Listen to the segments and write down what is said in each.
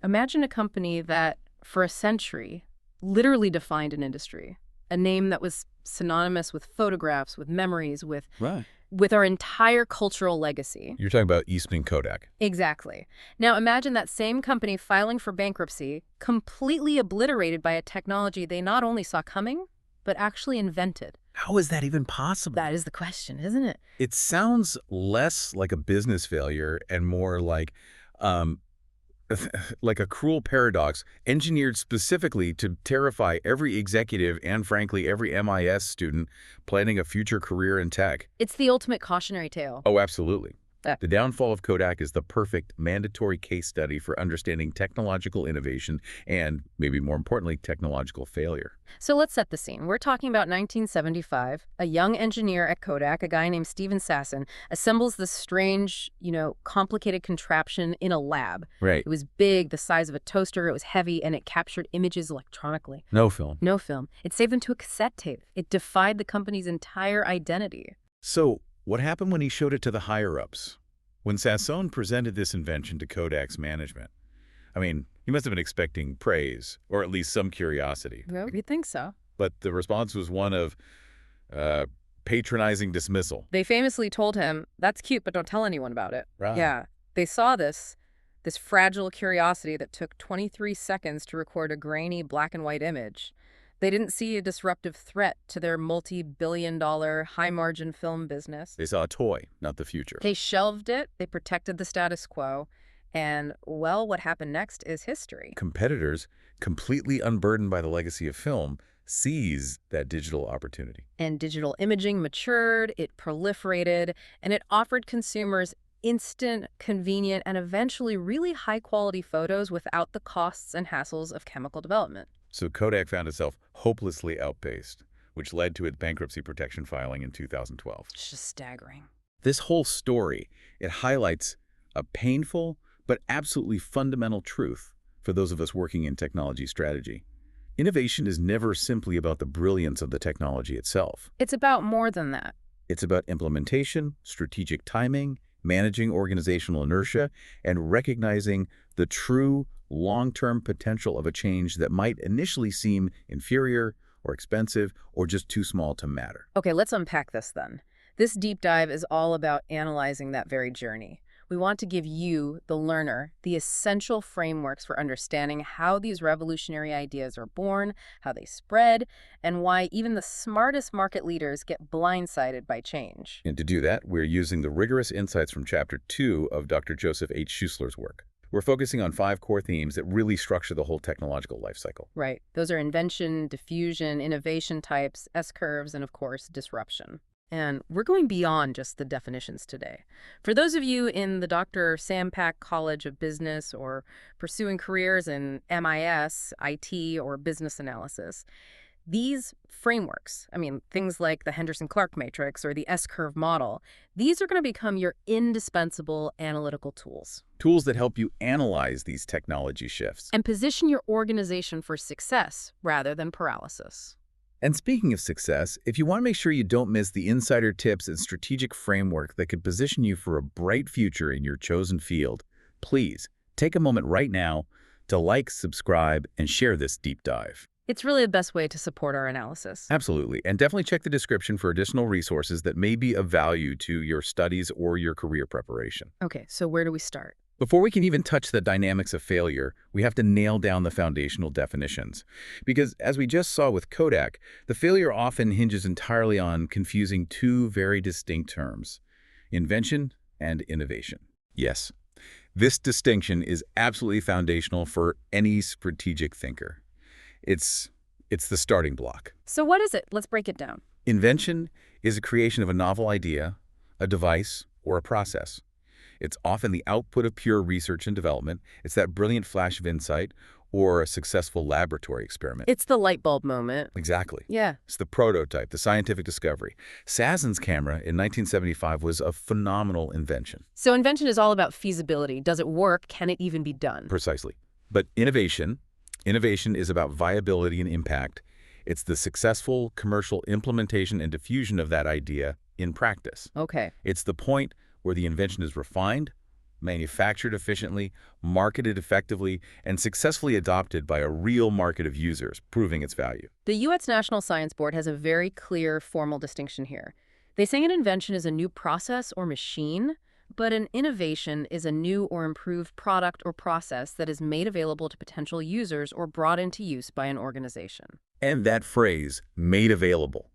Imagine a company that, for a century, literally defined an industry, a name that was synonymous with photographs, with memories, Right. with our entire cultural legacy. You're talking about Eastman Kodak. Exactly. Now imagine that same company filing for bankruptcy, completely obliterated by a technology they not only saw coming, but actually invented. How is that even possible? That is the question, isn't it? It sounds less like a business failure and more um, like a cruel paradox engineered specifically to terrify every executive and, frankly, every MIS student planning a future career in tech. It's the ultimate cautionary tale. Oh, absolutely. Uh, The downfall of Kodak is the perfect mandatory case study for understanding technological innovation and, maybe more importantly, technological failure. So let's set the scene. We're talking about 1975. A young engineer at Kodak, a guy named Steven Sasson, assembles this strange, complicated contraption in a lab. Right. It was big, the size of a toaster, it was heavy, and it captured images electronically. No film. No film. It saved them to a cassette tape. It defied the company's entire identity. So, what happened when he showed it to the higher-ups? When Sasson presented this invention to Kodak's management, I mean, he must have been expecting praise, or at least some curiosity. Well, we think so. But the response was one of patronizing dismissal. They famously told him, "That's cute, but don't tell anyone about it." Right. Yeah. They saw this fragile curiosity that took 23 seconds to record a grainy black and white image. They didn't see a disruptive threat to their multi-billion-dollar, high-margin film business. They saw a toy, not the future. They shelved it, they protected the status quo, and, well, what happened next is history. Competitors, completely unburdened by the legacy of film, seized that digital opportunity. And digital imaging matured, it proliferated, and it offered consumers instant, convenient, and eventually really high-quality photos without the costs and hassles of chemical development. So Kodak found itself hopelessly outpaced, which led to its bankruptcy protection filing in 2012. It's just staggering. This whole story, it highlights a painful but absolutely fundamental truth for those of us working in technology strategy. Innovation is never simply about the brilliance of the technology itself. It's about more than that. It's about implementation, strategic timing, managing organizational inertia, and recognizing the true long-term potential of a change that might initially seem inferior or expensive or just too small to matter. Okay, let's unpack this then. This deep dive is all about analyzing that very journey. We want to give you, the learner, the essential frameworks for understanding how these revolutionary ideas are born, how they spread, and why even the smartest market leaders get blindsided by change. And to do that, we're using the rigorous insights from Chapter 2 of Dr. Joseph H.Schuessler's work. We're focusing on 5 core themes that really structure the whole technological life cycle. Right. Those are invention, diffusion, innovation types, S-curves, and of course, disruption. And we're going beyond just the definitions today. For those of you in the Dr. Sam Pack College of Business or pursuing careers in MIS, IT, or business analysis, these frameworks, things like the Henderson-Clark matrix or the S-curve model, these are going to become your indispensable analytical tools. Tools that help you analyze these technology shifts. And position your organization for success rather than paralysis. And speaking of success, if you want to make sure you don't miss the insider tips and strategic framework that could position you for a bright future in your chosen field, please take a moment right now to like, subscribe, and share this deep dive. It's really the best way to support our analysis. Absolutely. And definitely check the description for additional resources that may be of value to your studies or your career preparation. Okay, so where do we start? Before we can even touch the dynamics of failure, we have to nail down the foundational definitions. Because as we just saw with Kodak, the failure often hinges entirely on confusing 2 very distinct terms: invention and innovation. Yes, this distinction is absolutely foundational for any strategic thinker. It's the starting block. So what is it? Let's break it down. Invention is a creation of a novel idea, a device, or a process. It's often the output of pure research and development. It's that brilliant flash of insight or a successful laboratory experiment. It's the light bulb moment. Exactly. Yeah. It's the prototype, the scientific discovery. Sasson's camera in 1975 was a phenomenal invention. So invention is all about feasibility. Does it work? Can it even be done? Precisely. But innovation is about viability and impact. It's the successful commercial implementation and diffusion of that idea in practice. Okay. It's the point where the invention is refined, manufactured efficiently, marketed effectively, and successfully adopted by a real market of users, proving its value. The U.S. National Science Board has a very clear formal distinction here. They say an invention is a new process or machine, but an innovation is a new or improved product or process that is made available to potential users or brought into use by an organization. And that phrase, made available,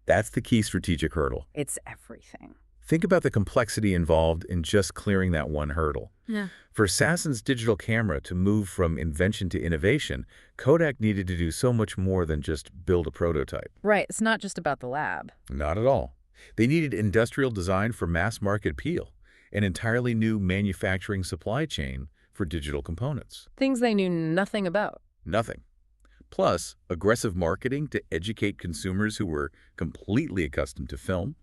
that's the key strategic hurdle. It's everything. Think about the complexity involved in just clearing that one hurdle. Yeah. For Sasson's digital camera to move from invention to innovation, Kodak needed to do so much more than just build a prototype. Right. It's not just about the lab. Not at all. They needed industrial design for mass market appeal, an entirely new manufacturing supply chain for digital components. Things they knew nothing about. Nothing. Plus, aggressive marketing to educate consumers who were completely accustomed to film,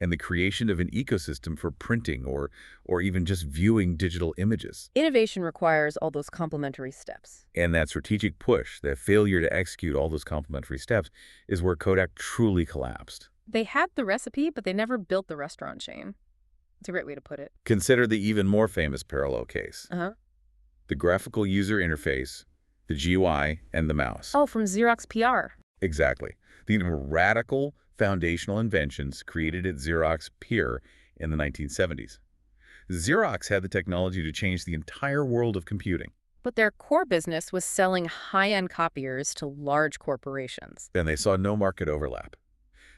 and the creation of an ecosystem for printing or even just viewing digital images. Innovation requires all those complementary steps. And that strategic push, that failure to execute all those complementary steps, is where Kodak truly collapsed. They had the recipe, but they never built the restaurant chain. It's a great way to put it. Consider the even more famous parallel case. Uh-huh. The graphical user interface, the GUI, and the mouse. Oh, from Xerox PR. Exactly. These were radical foundational inventions created at Xerox PEER in the 1970s. Xerox had the technology to change the entire world of computing. But their core business was selling high-end copiers to large corporations. And they saw no market overlap.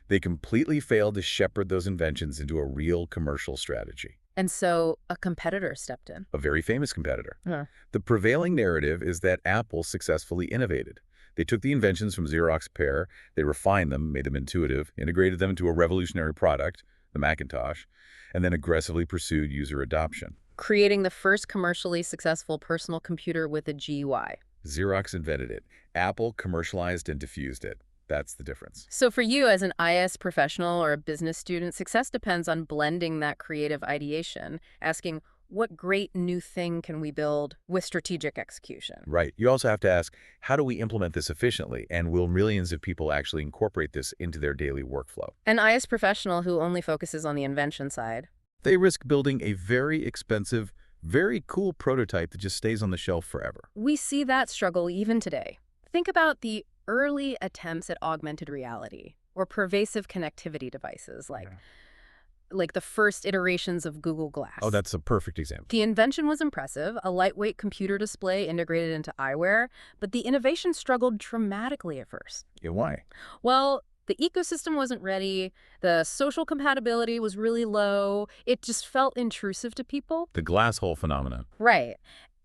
They completely failed to shepherd those inventions into a real commercial strategy. And so a competitor stepped in. A very famous competitor. Huh. The prevailing narrative is that Apple successfully innovated. They took the inventions from Xerox PEER, they refined them, made them intuitive, integrated them into a revolutionary product, the Macintosh, and then aggressively pursued user adoption. Creating the first commercially successful personal computer with a GUI. Xerox invented it. Apple commercialized and diffused it. That's the difference. So for you as an IS professional or a business student, success depends on blending that creative ideation, asking, what great new thing can we build with strategic execution? Right. You also have to ask, how do we implement this efficiently? And will millions of people actually incorporate this into their daily workflow? An IS professional who only focuses on the invention side. They risk building a very expensive, very cool prototype that just stays on the shelf forever. We see that struggle even today. Think about the early attempts at augmented reality or pervasive connectivity devices like the first iterations of Google Glass. Oh, that's a perfect example. The invention was impressive, a lightweight computer display integrated into eyewear, but the innovation struggled dramatically at first. Yeah, why? Well, the ecosystem wasn't ready, the social compatibility was really low, it just felt intrusive to people. The glass hole phenomenon. Right.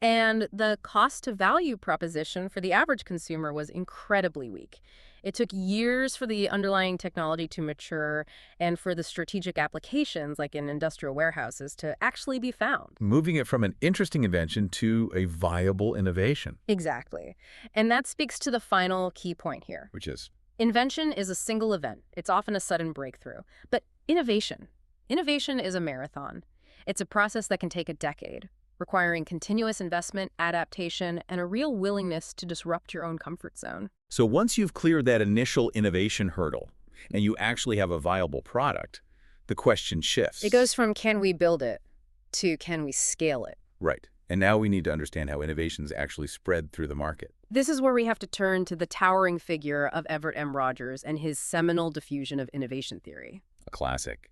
And the cost-to-value proposition for the average consumer was incredibly weak. It took years for the underlying technology to mature and for the strategic applications, like in industrial warehouses, to actually be found. Moving it from an interesting invention to a viable innovation. Exactly. And that speaks to the final key point here. Which is? Invention is a single event. It's often a sudden breakthrough. But innovation is a marathon. It's a process that can take a decade, requiring continuous investment, adaptation, and a real willingness to disrupt your own comfort zone. So once you've cleared that initial innovation hurdle and you actually have a viable product, the question shifts. It goes from can we build it to can we scale it? Right. And now we need to understand how innovations actually spread through the market. This is where we have to turn to the towering figure of Everett M. Rogers and his seminal diffusion of innovation theory. A classic.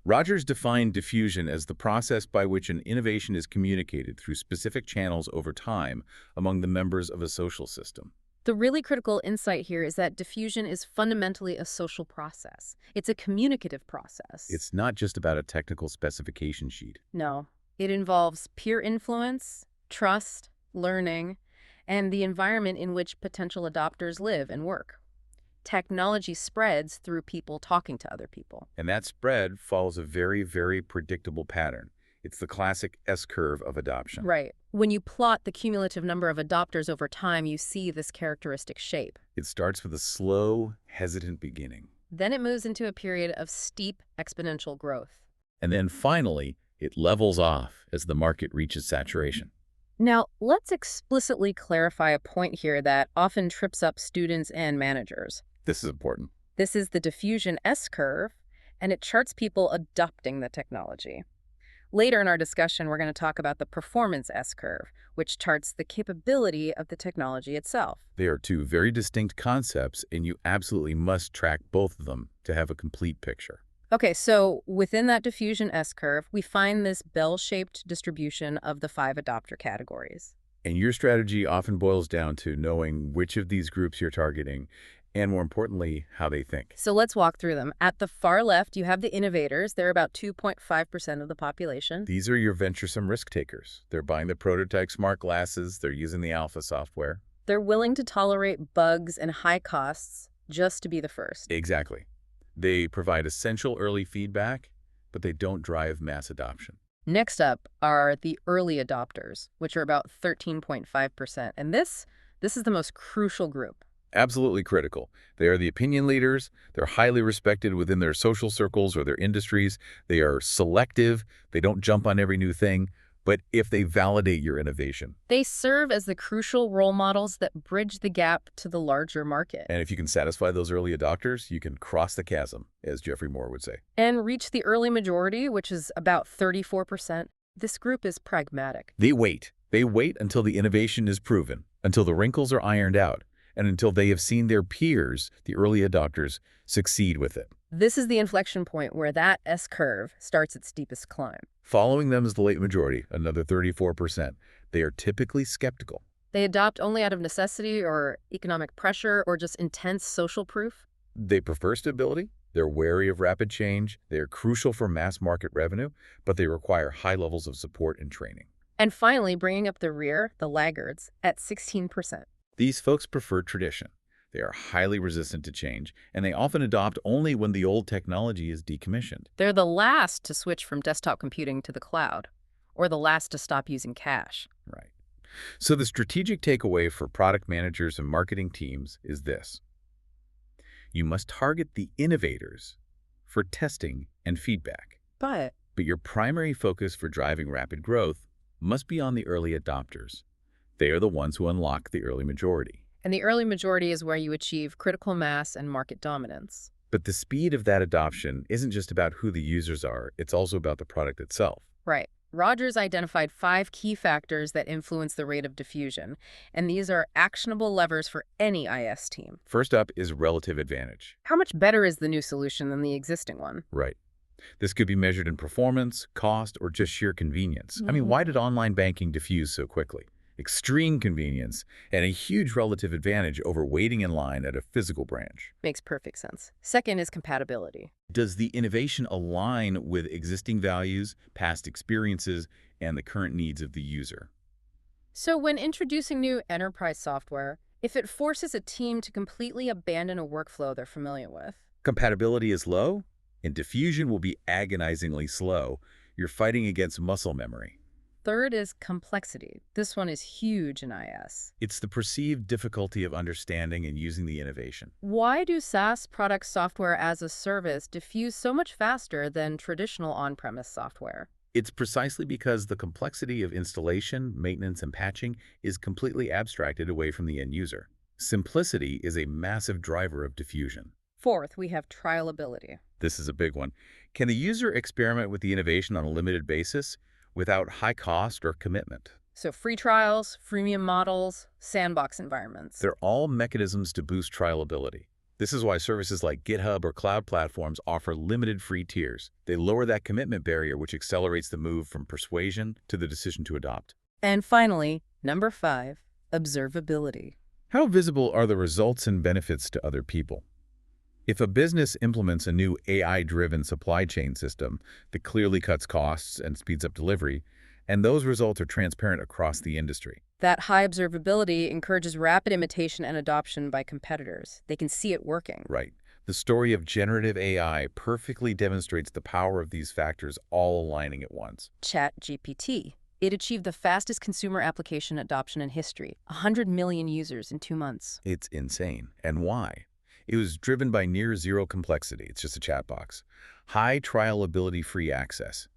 Rogers defined diffusion as the process by which an innovation is communicated through specific channels over time among the members of a social system. The really critical insight here is that diffusion is fundamentally a social process. It's a communicative process. It's not just about a technical specification sheet. No, it involves peer influence, trust, learning, and the environment in which potential adopters live and work. Technology spreads through people talking to other people. And that spread follows a very, very predictable pattern. It's the classic S-curve of adoption. Right. When you plot the cumulative number of adopters over time, you see this characteristic shape. It starts with a slow, hesitant beginning. Then it moves into a period of steep exponential growth. And then finally, it levels off as the market reaches saturation. Now, let's explicitly clarify a point here that often trips up students and managers. This is important. This is the diffusion S-curve, and it charts people adopting the technology. Later in our discussion, we're going to talk about the performance S-curve, which charts the capability of the technology itself. They are two very distinct concepts, and you absolutely must track both of them to have a complete picture. Okay, so within that diffusion S-curve, we find this bell-shaped distribution of the 5 adopter categories. And your strategy often boils down to knowing which of these groups you're targeting, and more importantly, how they think. So let's walk through them. At the far left, you have the innovators. They're about 2.5% of the population. These are your venturesome risk takers. They're buying the prototype smart glasses, they're using the alpha software. They're willing to tolerate bugs and high costs just to be the first. Exactly. They provide essential early feedback, but they don't drive mass adoption. Next up are the early adopters, which are about 13.5%. And this is the most crucial group. Absolutely critical. They are the opinion leaders. They're highly respected within their social circles or their industries. They are selective. They don't jump on every new thing. But if they validate your innovation. They serve as the crucial role models that bridge the gap to the larger market. And if you can satisfy those early adopters, you can cross the chasm, as Jeffrey Moore would say. And reach the early majority, which is about 34%. This group is pragmatic. They wait. They wait until the innovation is proven, until the wrinkles are ironed out, and until they have seen their peers, the early adopters, succeed with it. This is the inflection point where that S-curve starts its steepest climb. Following them is the late majority, another 34%. They are typically skeptical. They adopt only out of necessity or economic pressure or just intense social proof. They prefer stability. They're wary of rapid change. They are crucial for mass market revenue, but they require high levels of support and training. And finally, bringing up the rear, the laggards, at 16%. These folks prefer tradition. They are highly resistant to change, and they often adopt only when the old technology is decommissioned. They're the last to switch from desktop computing to the cloud, or the last to stop using cash. Right. So the strategic takeaway for product managers and marketing teams is this. You must target the innovators for testing and feedback. But Your primary focus for driving rapid growth must be on the early adopters. They are the ones who unlock the early majority. And the early majority is where you achieve critical mass and market dominance. But the speed of that adoption isn't just about who the users are, it's also about the product itself. Right. Rogers identified 5 key factors that influence the rate of diffusion, and these are actionable levers for any IS team. First up is relative advantage. How much better is the new solution than the existing one? Right. This could be measured in performance, cost, or just sheer convenience. I mean, why did online banking diffuse so quickly? Extreme convenience and a huge relative advantage over waiting in line at a physical branch. Makes perfect sense. Second is compatibility. Does the innovation align with existing values, past experiences, and the current needs of the user? So when introducing new enterprise software, if it forces a team to completely abandon a workflow they're familiar with. Compatibility is low, and diffusion will be agonizingly slow. You're fighting against muscle memory. Third is complexity. This one is huge in IS. It's the perceived difficulty of understanding and using the innovation. Why do SaaS product software as a service diffuse so much faster than traditional on-premise software? It's precisely because the complexity of installation, maintenance, and patching is completely abstracted away from the end user. Simplicity is a massive driver of diffusion. Fourth, we have trialability. This is a big one. Can the user experiment with the innovation on a limited basis without high cost or commitment? So free trials, freemium models, sandbox environments. They're all mechanisms to boost trialability. This is why services like GitHub or cloud platforms offer limited free tiers. They lower that commitment barrier, which accelerates the move from persuasion to the decision to adopt. And finally, number 5, observability. How visible are the results and benefits to other people? If a business implements a new AI-driven supply chain system that clearly cuts costs and speeds up delivery, and those results are transparent across the industry. That high observability encourages rapid imitation and adoption by competitors. They can see it working. Right. The story of generative AI perfectly demonstrates the power of these factors all aligning at once. ChatGPT. It achieved the fastest consumer application adoption in history, 100 million users in 2 months. It's insane. And why? It was driven by near zero complexity, it's just a chat box, high trialability-free access,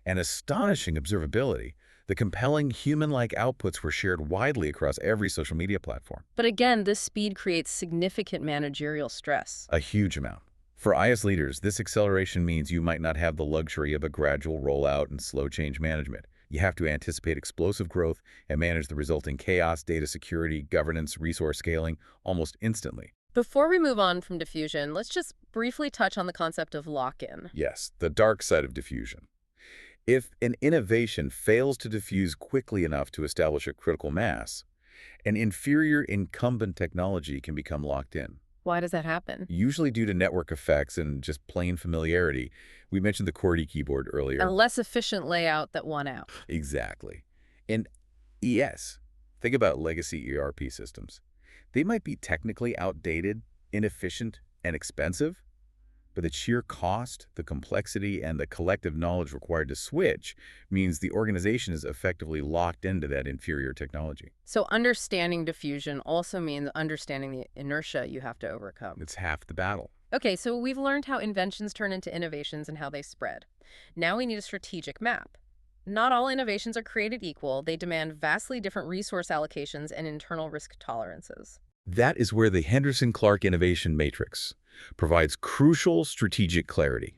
and astonishing observability. The compelling human-like outputs were shared widely across every social media platform. But again, this speed creates significant managerial stress. A huge amount. For IS leaders, this acceleration means you might not have the luxury of a gradual rollout and slow change management. You have to anticipate explosive growth and manage the resulting chaos, data security, governance, resource scaling almost instantly. Before we move on from diffusion, let's just briefly touch on the concept of lock-in. Yes, the dark side of diffusion. If an innovation fails to diffuse quickly enough to establish a critical mass, an inferior incumbent technology can become locked in, Why does that happen? usually due to network effects and just plain familiarity. We mentioned the QWERTY keyboard A earlier. less efficient layout that won out. Exactly. In ES, think about legacy ERP systems. They might be technically outdated, inefficient, and expensive, but the sheer cost, the complexity, and the collective knowledge required to switch means the organization is effectively locked into that inferior technology. So understanding diffusion also means understanding the inertia you have to overcome. It's half the battle. Okay, so we've learned how inventions turn into innovations and how they spread. Now we need a strategic map. Not all innovations are created equal. They demand vastly different resource allocations and internal risk tolerances. That is where the Henderson-Clark Innovation Matrix provides crucial strategic clarity.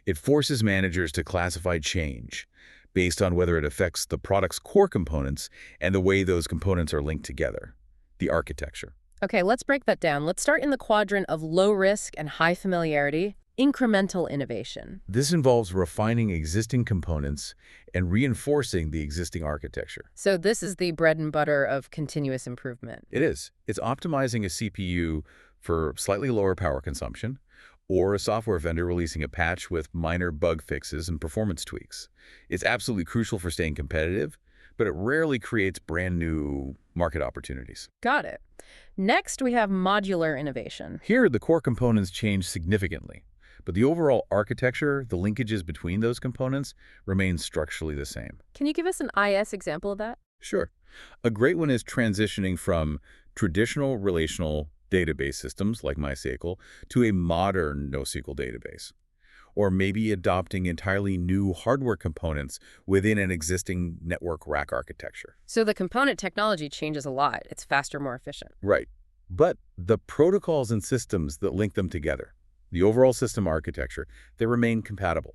It forces managers to classify change based on whether it affects the product's core components and the way those components are linked together, the architecture. Okay, let's break that down. Let's start in the quadrant of low risk and high familiarity, incremental innovation. This involves refining existing components and reinforcing the existing architecture. So this is the bread and butter of continuous improvement. It is. It's optimizing a CPU for slightly lower power consumption, or a software vendor releasing a patch with minor bug fixes and performance tweaks. It's absolutely crucial for staying competitive, but it rarely creates brand new market opportunities. Got it. Next, we have modular innovation. Here, the core components change significantly, but the overall architecture, the linkages between those components, remain structurally the same. Can you give us an IS example of that? Sure. A great one is transitioning from traditional relational database systems like MySQL to a modern NoSQL database, or maybe adopting entirely new hardware components within an existing network rack architecture. So the component technology changes a lot. It's faster, more efficient. Right. But the protocols and systems that link them together, the overall system architecture, they remain compatible.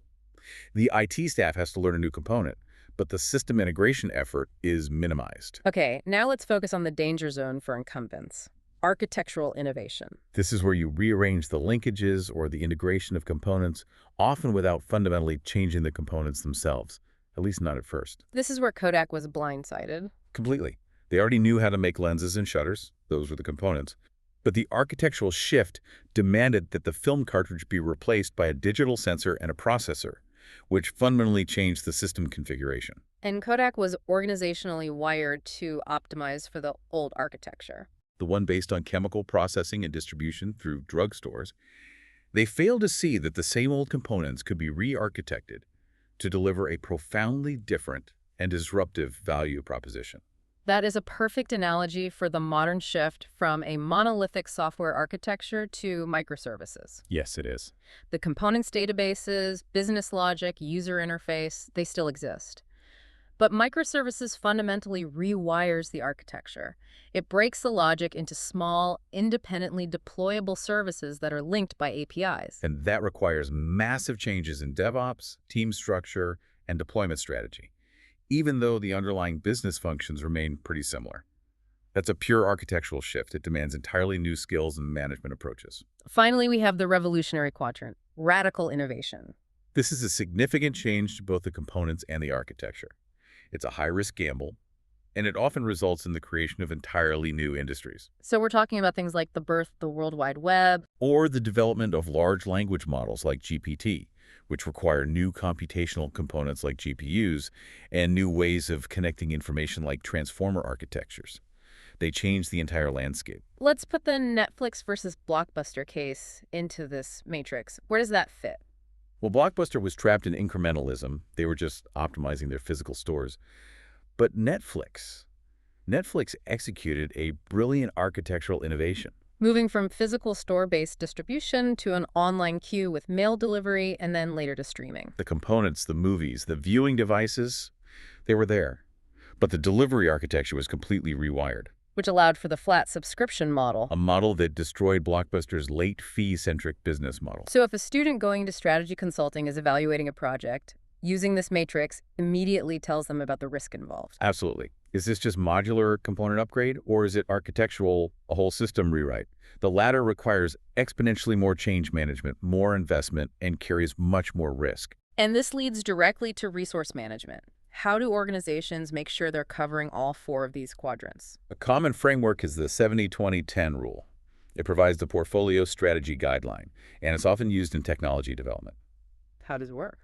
The IT staff has to learn a new component, but the system integration effort is minimized. Okay, now let's focus on the danger zone for incumbents. Architectural innovation. This is where you rearrange the linkages or the integration of components, often without fundamentally changing the components themselves, at least not at first. This is where Kodak was blindsided. Completely. They already knew how to make lenses and shutters. Those were the components. But the architectural shift demanded that the film cartridge be replaced by a digital sensor and a processor, which fundamentally changed the system configuration. And Kodak was organizationally wired to optimize for the old architecture. The one based on chemical processing and distribution through drugstores, they failed to see that the same old components could be re-architected to deliver a profoundly different and disruptive value proposition. That is a perfect analogy for the modern shift from a monolithic software architecture to microservices. Yes, it is. The components databases, business logic, user interface, they still exist. But microservices fundamentally rewires the architecture. It breaks the logic into small, independently deployable services that are linked by APIs. And that requires massive changes in DevOps, team structure, and deployment strategy, even though the underlying business functions remain pretty similar. That's a pure architectural shift. It demands entirely new skills and management approaches. Finally, we have the revolutionary quadrant, radical innovation. This is a significant change to both the components and the architecture. It's a high-risk gamble, and it often results in the creation of entirely new industries. So we're talking about things like the birth of the World Wide Web. Or the development of large language models like GPT, which require new computational components like GPUs and new ways of connecting information like transformer architectures. They change the entire landscape. Let's put the Netflix versus Blockbuster case into this matrix. Where does that fit? Well, Blockbuster was trapped in incrementalism. They were just optimizing their physical stores. But Netflix executed a brilliant architectural innovation. Moving from physical store-based distribution to an online queue with mail delivery and then later to streaming. The components, the movies, the viewing devices, they were there. But the delivery architecture was completely rewired. which allowed for the flat subscription model. A model that destroyed Blockbuster's late fee-centric business model. So if a student going to strategy consulting is evaluating a project, using this matrix immediately tells them about the risk involved. Absolutely. Is this just modular component upgrade, or is it architectural, a whole system rewrite? The latter requires exponentially more change management, more investment, and carries much more risk. And this leads directly to resource management. How do organizations make sure they're covering all four of these quadrants? A common framework is the 70-20-10 rule. It provides the portfolio strategy guideline, and it's often used in technology development. How does it work?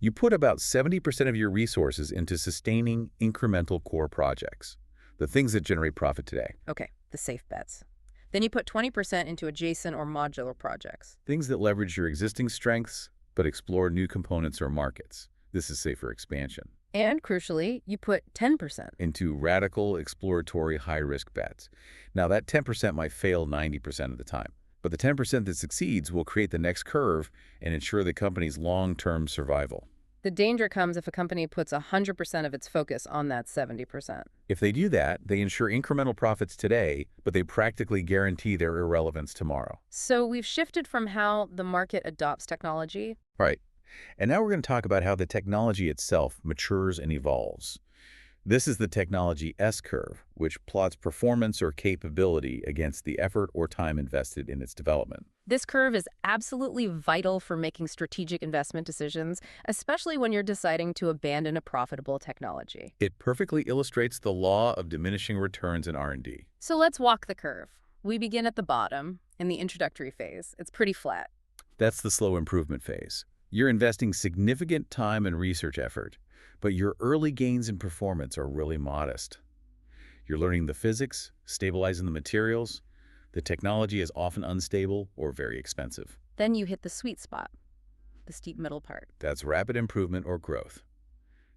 You put about 70% of your resources into sustaining incremental core projects, the things that generate profit today. Okay, the safe bets. Then you put 20% into adjacent or modular projects. Things that leverage your existing strengths, but explore new components or markets. This is safer expansion. And crucially, you put 10% into radical, exploratory, high-risk bets. Now, that 10% might fail 90% of the time, but the 10% that succeeds will create the next curve and ensure the company's long-term survival. The danger comes if a company puts 100% of its focus on that 70%. If they do that, they ensure incremental profits today, but they practically guarantee their irrelevance tomorrow. So we've shifted from how the market adopts technology. Right. And now we're going to talk about how the technology itself matures and evolves. This is the technology S-curve, which plots performance or capability against the effort or time invested in its development. This curve is absolutely vital for making strategic investment decisions, especially when you're deciding to abandon a profitable technology. It perfectly illustrates the law of diminishing returns in R&D. So let's walk the curve. We begin at the bottom, in the introductory phase. It's pretty flat. That's the slow improvement phase. You're investing significant time and research effort, but your early gains in performance are really modest. You're learning the physics, stabilizing the materials. The technology is often unstable or very expensive. Then you hit the sweet spot, the steep middle part. That's rapid improvement or growth.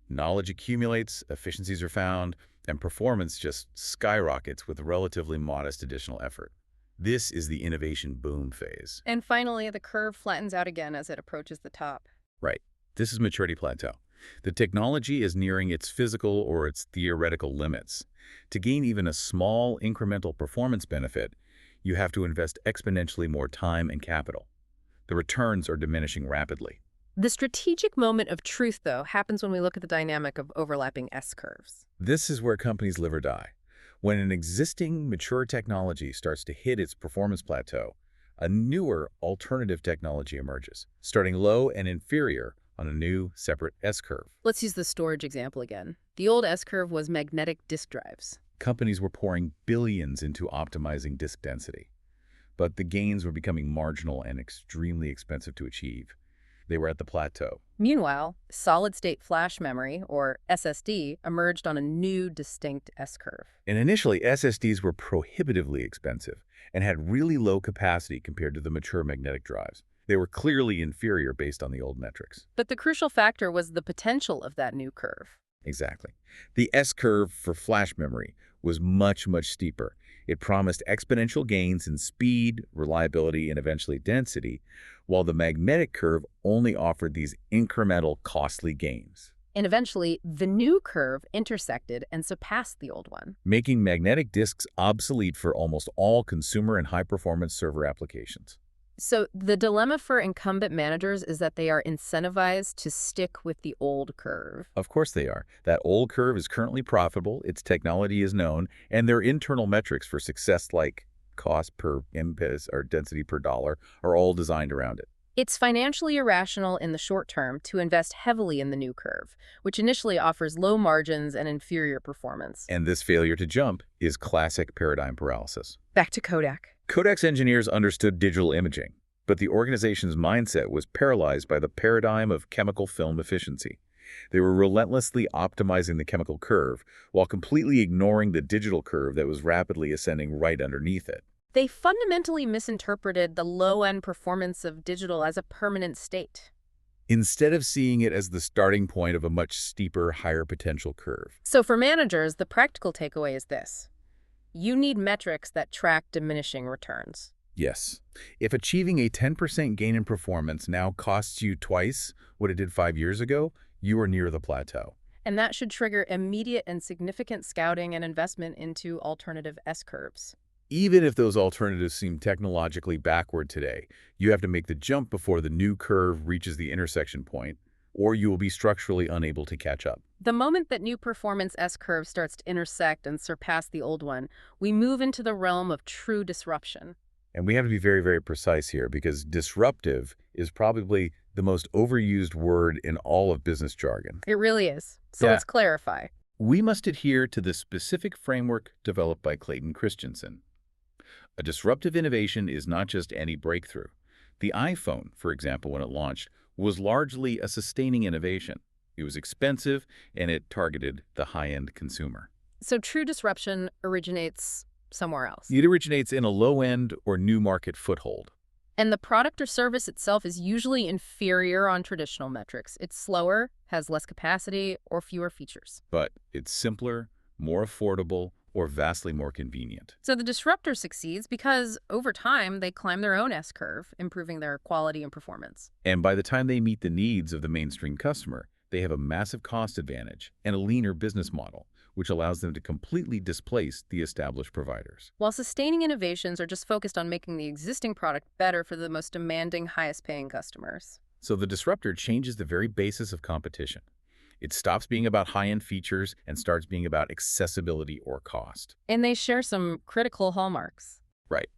Knowledge accumulates, efficiencies are found, and performance just skyrockets with relatively modest additional effort. This is the innovation boom phase. And finally, the curve flattens out again as it approaches the top. Right. This is maturity plateau. The technology is nearing its physical or its theoretical limits. To gain even a small incremental performance benefit, you have to invest exponentially more time and capital. The returns are diminishing rapidly. The strategic moment of truth, though, happens when we look at the dynamic of overlapping S-curves. This is where companies live or die. When an existing mature technology starts to hit its performance plateau, a newer alternative technology emerges, starting low and inferior on a new, separate S-curve. Let's use the storage example again. The old S-curve was magnetic disk drives. Companies were pouring billions into optimizing disk density, but the gains were becoming marginal and extremely expensive to achieve. They were at the plateau. Meanwhile, solid-state flash memory, or SSD, emerged on a new, distinct S-curve. And initially, SSDs were prohibitively expensive and had really low capacity compared to the mature magnetic drives. They were clearly inferior based on the old metrics. But the crucial factor was the potential of that new curve. Exactly. The S-curve for flash memory was much, much steeper. It promised exponential gains in speed, reliability, and eventually density, while the magnetic curve only offered these incremental, costly gains. And eventually, the new curve intersected and surpassed the old one, making magnetic disks obsolete for almost all consumer and high-performance server applications. So the dilemma for incumbent managers is that they are incentivized to stick with the old curve. Of course they are. That old curve is currently profitable, its technology is known, and their internal metrics for success like cost per MPIS or density per dollar are all designed around it. It's financially irrational in the short term to invest heavily in the new curve, which initially offers low margins and inferior performance. And this failure to jump is classic paradigm paralysis. Back to Kodak. Kodak's engineers understood digital imaging, but the organization's mindset was paralyzed by the paradigm of chemical film efficiency. They were relentlessly optimizing the chemical curve while completely ignoring the digital curve that was rapidly ascending right underneath it. They fundamentally misinterpreted the low-end performance of digital as a permanent state, instead of seeing it as the starting point of a much steeper, higher potential curve. So for managers, the practical takeaway is this. You need metrics that track diminishing returns. Yes. If achieving a 10% gain in performance now costs you twice what it did 5 years ago, you are near the plateau. And that should trigger immediate and significant scouting and investment into alternative S-curves. Even if those alternatives seem technologically backward today, you have to make the jump before the new curve reaches the intersection point, or you will be structurally unable to catch up. The moment that new performance S-curve starts to intersect and surpass the old one, we move into the realm of true disruption. And we have to be very, very precise here because disruptive is probably the most overused word in all of business jargon. It really is. So Yeah. let's clarify. We must adhere to the specific framework developed by Clayton Christensen. A disruptive innovation is not just any breakthrough. The iPhone, for example, when it launched, was largely a sustaining innovation. It was expensive, and it targeted the high-end consumer. So true disruption originates somewhere else. It originates in a low-end or new market foothold. And the product or service itself is usually inferior on traditional metrics. It's slower, has less capacity, or fewer features. But it's simpler, more affordable, or vastly more convenient. So the disruptor succeeds because, over time, they climb their own S-curve, improving their quality and performance. And by the time they meet the needs of the mainstream customer, they have a massive cost advantage and a leaner business model, which allows them to completely displace the established providers. While sustaining innovations are just focused on making the existing product better for the most demanding, highest-paying customers. So the disruptor changes the very basis of competition. It stops being about high-end features and starts being about accessibility or cost. And they share some critical hallmarks. Right.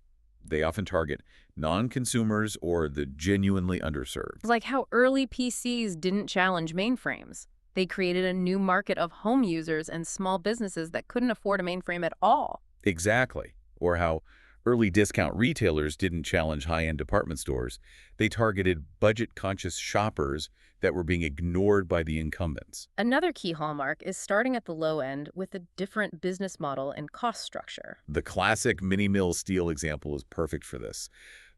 They often target non-consumers or the genuinely underserved. Like how early PCs didn't challenge mainframes. They created a new market of home users and small businesses that couldn't afford a mainframe at all. Exactly. Or how early discount retailers didn't challenge high-end department stores. They targeted budget-conscious shoppers that were being ignored by the incumbents. Another key hallmark is starting at the low end with a different business model and cost structure. The classic mini-mill steel example is perfect for this.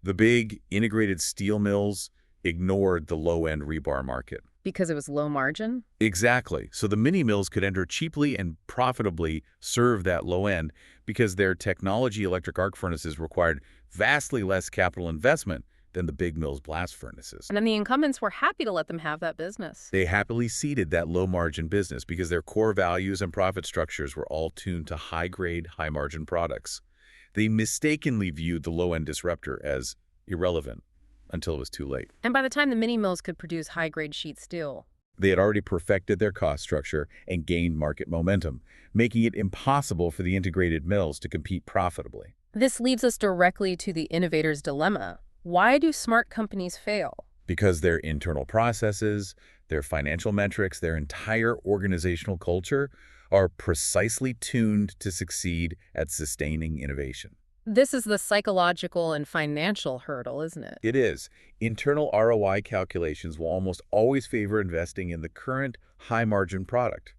The big integrated steel mills ignored the low-end rebar market. Because it was low margin? Exactly. So the mini-mills could enter cheaply and profitably serve that low end because their technology electric arc furnaces required vastly less capital investment than the big mill's blast furnaces. And then the incumbents were happy to let them have that business. They happily ceded that low-margin business because their core values and profit structures were all tuned to high-grade, high-margin products. They mistakenly viewed the low-end disruptor as irrelevant until it was too late. And by the time the mini mills could produce high-grade sheet steel, They had already perfected their cost structure and gained market momentum, making it impossible for the integrated mills to compete profitably. this leads us directly to the innovator's dilemma. Why do smart companies fail? Because their internal processes, their financial metrics, their entire organizational culture are precisely tuned to succeed at sustaining innovation. This is the psychological and financial hurdle, isn't it? It is. Internal ROI calculations will almost always favor investing in the current high-margin product,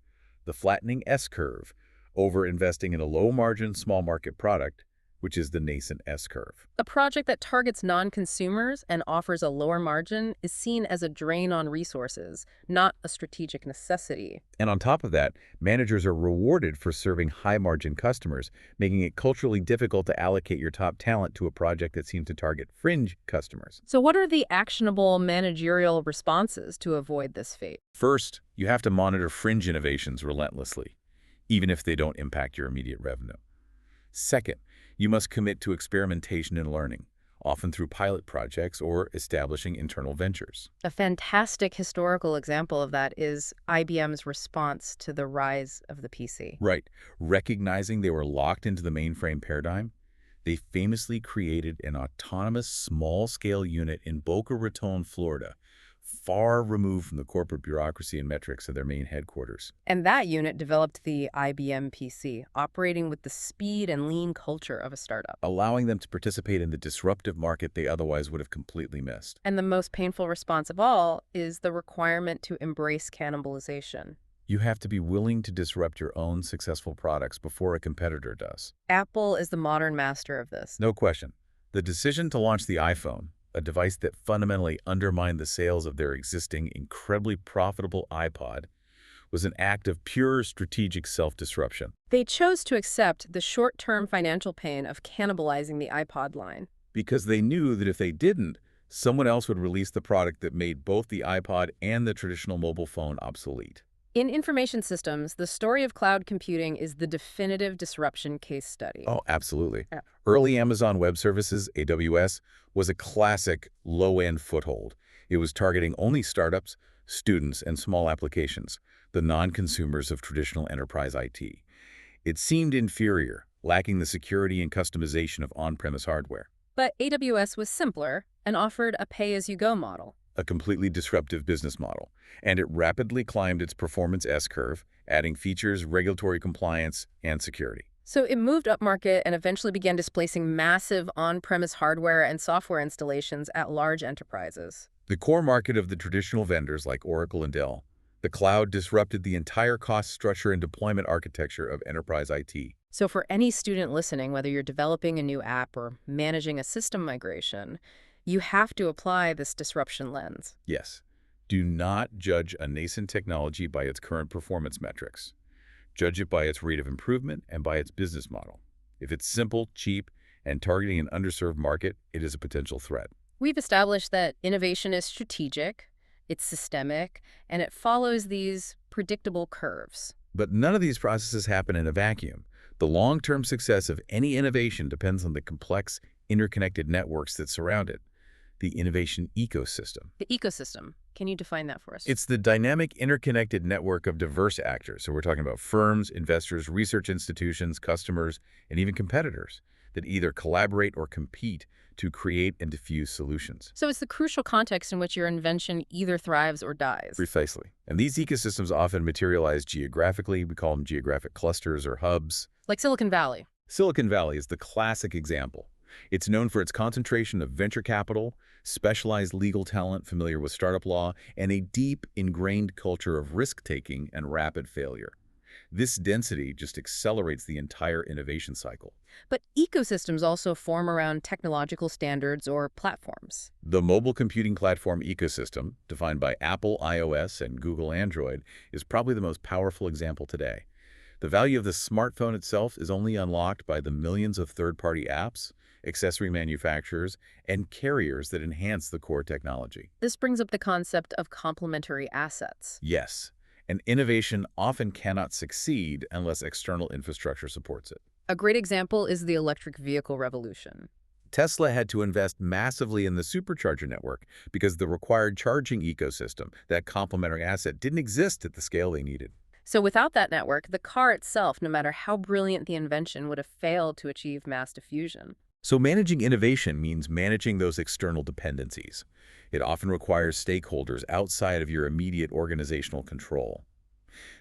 the flattening S-curve, over investing in a low-margin small market product, which is the nascent S-curve. A project that targets non-consumers and offers a lower margin is seen as a drain on resources, not a strategic necessity. And on top of that, managers are rewarded for serving high-margin customers, making it culturally difficult to allocate your top talent to a project that seems to target fringe customers. So what are the actionable managerial responses to avoid this fate? First, you have to monitor fringe innovations relentlessly, even if they don't impact your immediate revenue. Second, you must commit to experimentation and learning, often through pilot projects or establishing internal ventures. A fantastic historical example of that is IBM's response to the rise of the PC. Right. Recognizing they were locked into the mainframe paradigm, they famously created an autonomous small-scale unit in Boca Raton, Florida, far removed from the corporate bureaucracy and metrics of their main headquarters. And that unit developed the IBM PC, operating with the speed and lean culture of a startup. Allowing them to participate in the disruptive market they otherwise would have completely missed. And the most painful response of all is the requirement to embrace cannibalization. You have to be willing to disrupt your own successful products before a competitor does. Apple is the modern master of this. No question. The decision to launch the iPhone, a device that fundamentally undermined the sales of their existing incredibly profitable iPod, was an act of pure strategic self-disruption. They chose to accept the short-term financial pain of cannibalizing the iPod line. Because they knew that if they didn't, someone else would release the product that made both the iPod and the traditional mobile phone obsolete. In information systems, the story of cloud computing is the definitive disruption case study. Oh, absolutely. Yeah. Early Amazon Web Services, AWS, was a classic low-end foothold. It was targeting only startups, students, and small applications, the non-consumers of traditional enterprise IT. It seemed inferior, lacking the security and customization of on-premise hardware. But AWS was simpler and offered a pay-as-you-go model. A completely disruptive business model, and it rapidly climbed its performance S-curve, adding features, regulatory compliance, and security. So it moved upmarket and eventually began displacing massive on-premise hardware and software installations at large enterprises. The core market of the traditional vendors like Oracle and Dell, the cloud disrupted the entire cost structure and deployment architecture of enterprise IT. So for any student listening, whether you're developing a new app or managing a system migration, you have to apply this disruption lens. Yes, do not judge a nascent technology by its current performance metrics. Judge it by its rate of improvement and by its business model. If it's simple, cheap, and targeting an underserved market, it is a potential threat. We've established that innovation is strategic, it's systemic, and it follows these predictable curves. But none of these processes happen in a vacuum. The long-term success of any innovation depends on the complex, interconnected networks that surround it. The innovation ecosystem. The ecosystem. Can you define that for us? It's the dynamic, interconnected network of diverse actors. So we're talking about firms, investors, research institutions, customers, and even competitors that either collaborate or compete to create and diffuse solutions. So it's the crucial context in which your invention either thrives or dies. Precisely. And these ecosystems often materialize geographically. We call them geographic clusters or hubs. Like Silicon Valley. Silicon Valley is the classic example. It's known for its concentration of venture capital, specialized legal talent familiar with startup law, and a deep, ingrained culture of risk-taking and rapid failure. This density just accelerates the entire innovation cycle. But ecosystems also form around technological standards or platforms. The mobile computing platform ecosystem, defined by Apple iOS and Google Android, is probably the most powerful example today. The value of the smartphone itself is only unlocked by the millions of third-party apps, accessory manufacturers, and carriers that enhance the core technology. This brings up the concept of complementary assets. Yes, and innovation often cannot succeed unless external infrastructure supports it. A great example is the electric vehicle revolution. Tesla had to invest massively in the supercharger network because the required charging ecosystem, that complementary asset, didn't exist at the scale they needed. So without that network, the car itself, no matter how brilliant the invention, would have failed to achieve mass diffusion. So managing innovation means managing those external dependencies. It often requires stakeholders outside of your immediate organizational control.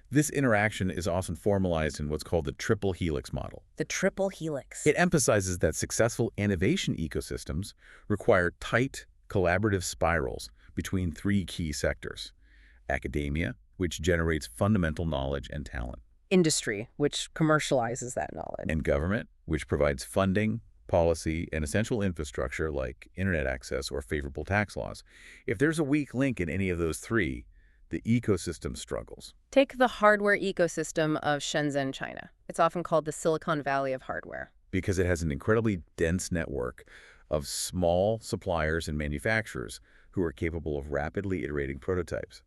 This interaction is often formalized in what's called the triple helix model. The triple helix. It emphasizes that successful innovation ecosystems require tight, collaborative spirals between three key sectors: academia, which generates fundamental knowledge and talent; Industry, which commercializes that knowledge. and government, which provides funding, policy, and essential infrastructure like internet access or favorable tax laws. If there's a weak link in any of those three, the ecosystem struggles. Take the hardware ecosystem of Shenzhen, China. It's often called the Silicon Valley of hardware. Because it has an incredibly dense network of small suppliers and manufacturers who are capable of rapidly iterating prototypes.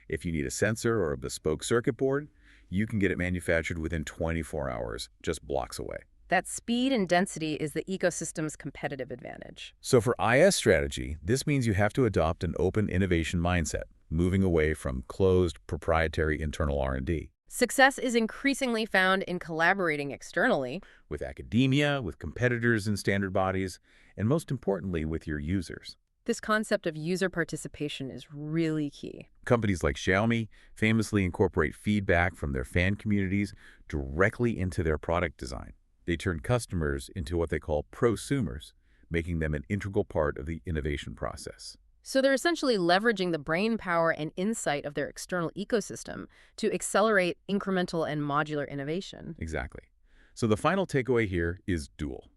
If you need a sensor or a bespoke circuit board, you can get it manufactured within 24 hours, just blocks away. That speed and density is the ecosystem's competitive advantage. So for IS strategy, this means you have to adopt an open innovation mindset, moving away from closed, proprietary internal R&D. Success is increasingly found in collaborating externally. With academia, with competitors and standard bodies, and most importantly, with your users. This concept of user participation is really key. Companies like Xiaomi famously incorporate feedback from their fan communities directly into their product design. They turn customers into what they call prosumers, making them an integral part of the innovation process. So they're essentially leveraging the brain power and insight of their external ecosystem to accelerate incremental and modular innovation. Exactly. So the final takeaway here is dual.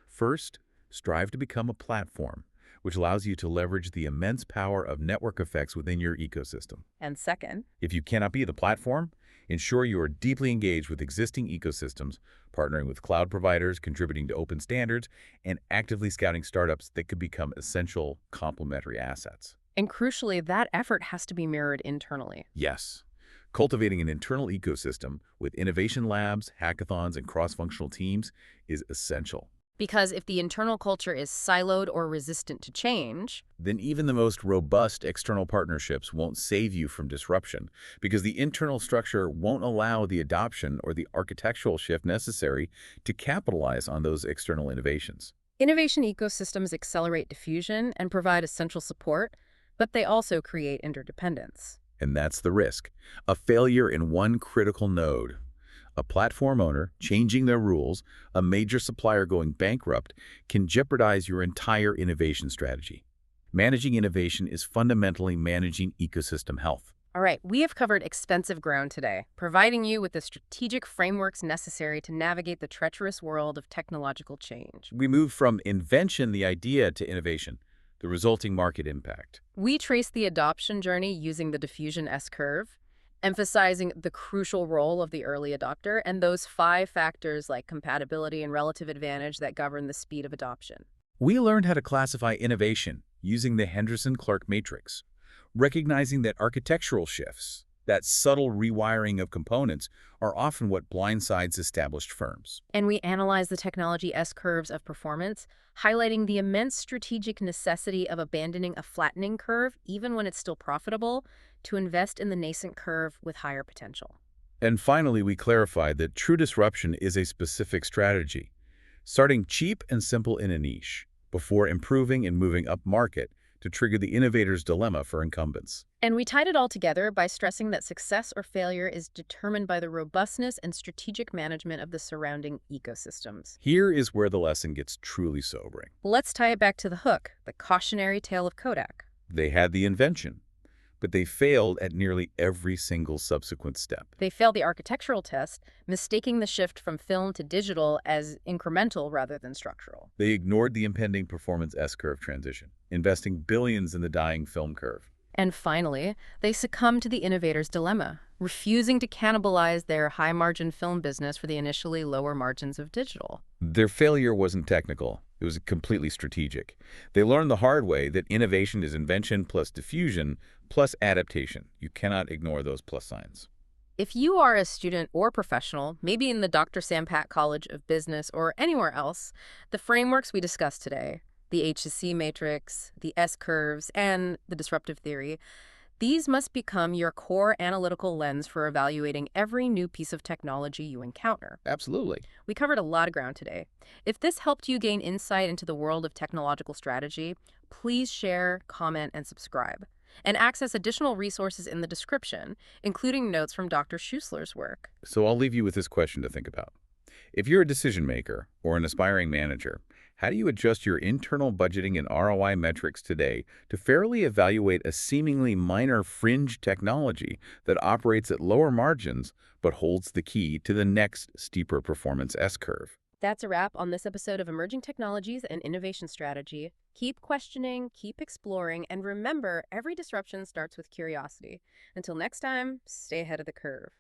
First, strive to become a platform, which allows you to leverage the immense power of network effects within your ecosystem. And second, If you cannot be the platform, ensure you are deeply engaged with existing ecosystems, partnering with cloud providers, contributing to open standards, and actively scouting startups that could become essential complementary assets. and crucially, that effort has to be mirrored internally. Yes. Cultivating an internal ecosystem with innovation labs, hackathons, and cross-functional teams is essential. Because if the internal culture is siloed or resistant to change, Then even the most robust external partnerships won't save you from disruption because the internal structure won't allow the adoption or the architectural shift necessary to capitalize on those external innovations. innovation ecosystems accelerate diffusion and provide essential support, but they also create interdependence. And that's the risk. A failure in one critical node. A platform owner changing their rules, a major supplier going bankrupt, can jeopardize your entire innovation strategy. Managing innovation is fundamentally managing ecosystem health. All right, we have covered expensive ground today, providing you with the strategic frameworks necessary to navigate the treacherous world of technological change. We move from invention, the idea, to innovation, the resulting market impact. We trace the adoption journey using the diffusion S-curve, emphasizing the crucial role of the early adopter and those 5 factors like compatibility and relative advantage that govern the speed of adoption. We learned how to classify innovation using the Henderson-Clark matrix, recognizing that architectural shifts, that subtle rewiring of components, are often what blindsides established firms. And we analyze the technology S-curves of performance, highlighting the immense strategic necessity of abandoning a flattening curve, even when it's still profitable, to invest in the nascent curve with higher potential. And finally, we clarified that true disruption is a specific strategy, starting cheap and simple in a niche, before improving and moving up market to trigger the innovator's dilemma for incumbents. And we tied it all together by stressing that success or failure is determined by the robustness and strategic management of the surrounding ecosystems. Here is where the lesson gets truly sobering. Let's tie it back to the hook, the cautionary tale of Kodak. They had the invention, but they failed at nearly every single subsequent step. They failed the architectural test, mistaking the shift from film to digital as incremental rather than structural. They ignored the impending performance S-curve transition, investing billions in the dying film curve. And finally, they succumbed to the innovator's dilemma, refusing to cannibalize their high-margin film business for the initially lower margins of digital. Their failure wasn't technical. It was completely strategic. They learned the hard way that innovation is invention plus diffusion plus adaptation. You cannot ignore those plus signs. If you are a student or professional, maybe in the Dr. Sam Pack College of Business or anywhere else, the frameworks we discussed today, the H.C. matrix, the S-curves, and the disruptive theory, these must become your core analytical lens for evaluating every new piece of technology you encounter. Absolutely. We covered a lot of ground today. If this helped you gain insight into the world of technological strategy, please share, comment, and subscribe. And access additional resources in the description, including notes from Dr. Schuessler's work. So I'll leave you with this question to think about. If you're a decision maker or an aspiring manager, how do you adjust your internal budgeting and ROI metrics today to fairly evaluate a seemingly minor fringe technology that operates at lower margins but holds the key to the next steeper performance S-curve? That's a wrap on this episode of Emerging Technologies and Innovation Strategy. Keep questioning, keep exploring, and remember, every disruption starts with curiosity. Until next time, stay ahead of the curve.